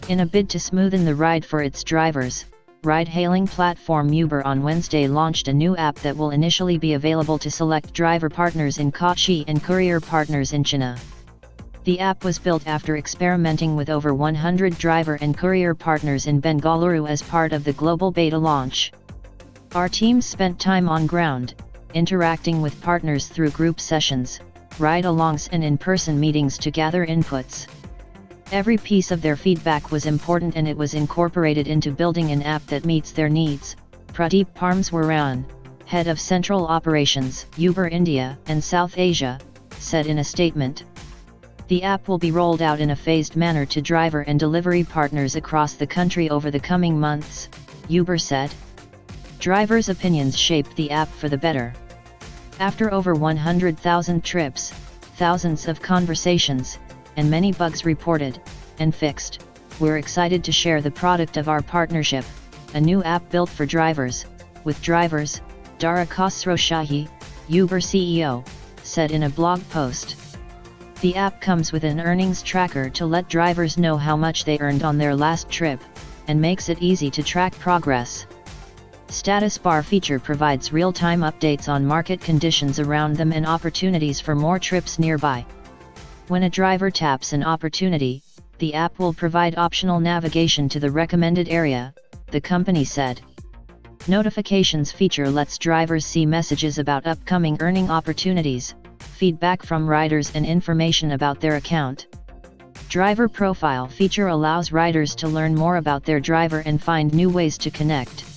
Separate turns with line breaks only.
In a bid to smoothen the ride for its drivers, ride-hailing platform Uber on Wednesday launched a new app that will initially be available to select driver partners in Kochi and courier partners in Chennai. The app was built after experimenting with over 100 driver and courier partners in Bengaluru as part of the global beta launch. Our teams spent time on ground, interacting with partners through group sessions, ride-alongs and in-person meetings to gather inputs. Every piece of their feedback was important and it was incorporated into building an app that meets their needs, Pradeep Parmswaran, head of Central Operations, Uber India and South Asia, said in a statement. The app will be rolled out in a phased manner to driver and delivery partners across the country over the coming months, Uber said. Drivers' opinions shaped the app for the better. After over 100,000 trips, thousands of conversations, and many bugs reported and fixed, we're excited to share the product of our partnership, a new app built for drivers, with drivers, Dara Khosrowshahi, Uber CEO, said in a blog post. The app comes with an earnings tracker to let drivers know how much they earned on their last trip, and makes it easy to track progress. Status bar feature provides real-time updates on market conditions around them and opportunities for more trips nearby. When a driver taps an opportunity, the app will provide optional navigation to the recommended area, the company said. Notifications feature lets drivers see messages about upcoming earning opportunities, feedback from riders and information about their account. Driver profile feature allows riders to learn more about their driver and find new ways to connect.